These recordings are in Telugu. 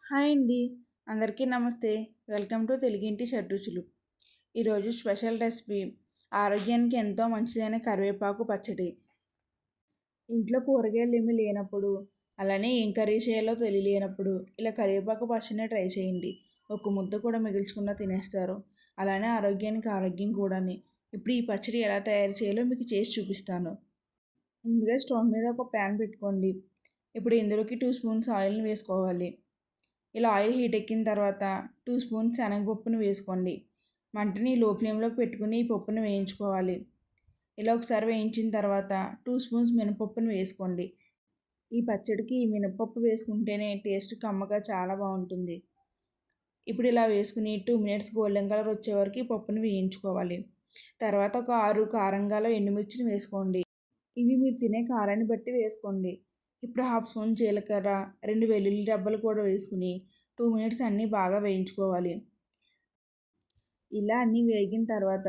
హాయ్ అండి. అందరికీ నమస్తే. వెల్కమ్ టు తెలుగింటి షడ్రుచులు. ఈరోజు స్పెషల్ రెసిపీ ఆరోగ్యానికి ఎంతో మంచిదైన కరివేపాకు పచ్చడి. ఇంట్లో కూరగాయలు ఏమీ లేనప్పుడు, అలానే ఏం కర్రీ చేయాలో తెలియలేనప్పుడు ఇలా కరివేపాకు పచ్చడిని ట్రై చేయండి. ఒక ముద్ద కూడా మిగిల్చకుండా తినేస్తారు. అలానే ఆరోగ్యానికి ఆరోగ్యం కూడాని. ఇప్పుడు ఈ పచ్చడి ఎలా తయారు చేయాలో మీకు చేసి చూపిస్తాను. ముందుగా స్టవ్ మీద ఒక ప్యాన్ పెట్టుకోండి. ఇప్పుడు ఇందులోకి 2 స్పూన్స్ ఆయిల్ని వేసుకోవాలి. ఇలా ఆయిల్ హీట్ ఎక్కిన తర్వాత 2 స్పూన్స్ శనగపప్పును వేసుకోండి. మంటని లో ఫ్లేమ్లోకి పెట్టుకుని ఈ పప్పును వేయించుకోవాలి. ఇలా ఒకసారి వేయించిన తర్వాత 2 స్పూన్స్ మినపప్పును వేసుకోండి. ఈ పచ్చడికి ఈ మినపప్పు వేసుకుంటేనే టేస్ట్ కమ్మగా చాలా బాగుంటుంది. ఇప్పుడు ఇలా వేసుకుని 2 మినిట్స్ గోల్డెన్ కలర్ వచ్చే వరకు ఈ పప్పును వేయించుకోవాలి. తర్వాత ఒక 6 కారంగాల ఎండుమిర్చిని వేసుకోండి. ఇవి మీరు తినే కారాన్ని బట్టి వేసుకోండి. ఇప్పుడు హాఫ్ స్పూన్ జీలకర్ర, 2 వెల్లుల్లి రెబ్బలు కూడా వేసుకుని 2 మినిట్స్ అన్నీ బాగా వేయించుకోవాలి. ఇలా అన్నీ వేగిన తర్వాత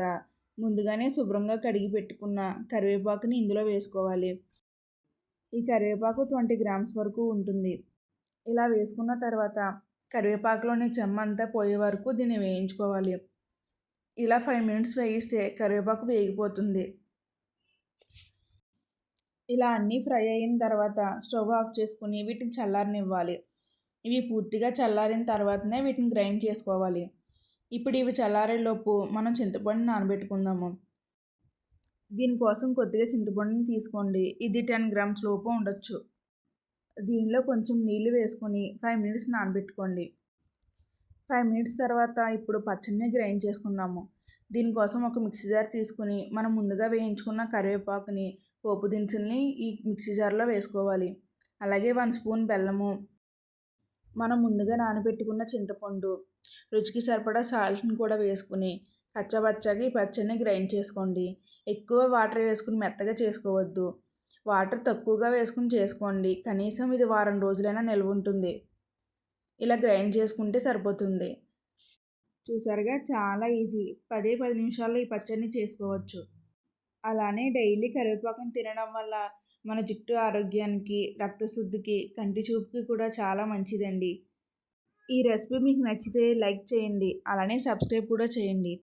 ముందుగానే శుభ్రంగా కడిగి పెట్టుకున్న కరివేపాకుని ఇందులో వేసుకోవాలి. ఈ కరివేపాకు 20 గ్రామ్స్ వరకు ఉంటుంది. ఇలా వేసుకున్న తర్వాత కరివేపాకులోని చెమ్మ అంతా పోయే వరకు దీన్ని వేయించుకోవాలి. ఇలా 5 మినిట్స్ వేయిస్తే కరివేపాకు వేగిపోతుంది. ఇలా అన్నీ ఫ్రై అయిన తర్వాత స్టవ్ ఆఫ్ చేసుకుని వీటిని చల్లారనివ్వాలి. ఇవి పూర్తిగా చల్లారిన తర్వాతనే వీటిని గ్రైండ్ చేసుకోవాలి. ఇప్పుడు ఇవి చల్లారేలోపు మనం చింతపండుని నానబెట్టుకుందాము. దీనికోసం కొద్దిగా చింతపండుని తీసుకోండి. ఇది 10 గ్రామ్స్ లోపు ఉండొచ్చు. దీనిలో కొంచెం నీళ్లు వేసుకొని 5 మినిట్స్ నానబెట్టుకోండి. 5 మినిట్స్ తర్వాత ఇప్పుడు పచ్చడిని గ్రైండ్ చేసుకుందాము. దీనికోసం ఒక మిక్సీ జార్ తీసుకుని మనం ముందుగా వేయించుకున్న కరివేపాకుని, పోపు దినుసుల్ని ఈ మిక్సీ జార్లో వేసుకోవాలి. అలాగే 1 స్పూన్ బెల్లము, మనం ముందుగా నానబెట్టుకున్న చింతపండు, రుచికి సరిపడా సాల్ట్ని కూడా వేసుకుని కచ్చాపచ్చాగా ఈ పచ్చడిని గ్రైండ్ చేసుకోండి. ఎక్కువ వాటర్ వేసుకుని మెత్తగా చేసుకోవద్దు. వాటర్ తక్కువగా వేసుకుని చేసుకోండి. కనీసం ఇది వారం రోజులైనా నిల్వ ఉంటుంది. ఇలా గ్రైండ్ చేసుకుంటే సరిపోతుంది. చూసారుగా, చాలా ఈజీ. 10 నిమిషాల్లో ఈ పచ్చడిని చేసుకోవచ్చు. అలానే డైలీ కరివేపాకుని తినడం వల్ల మన జుట్టు ఆరోగ్యానికి, రక్తశుద్ధికి, కంటి చూపుకి కూడా చాలా మంచిదండి. ఈ రెసిపీ మీకు నచ్చితే లైక్ చేయండి. అలానే సబ్స్క్రైబ్ కూడా చేయండి.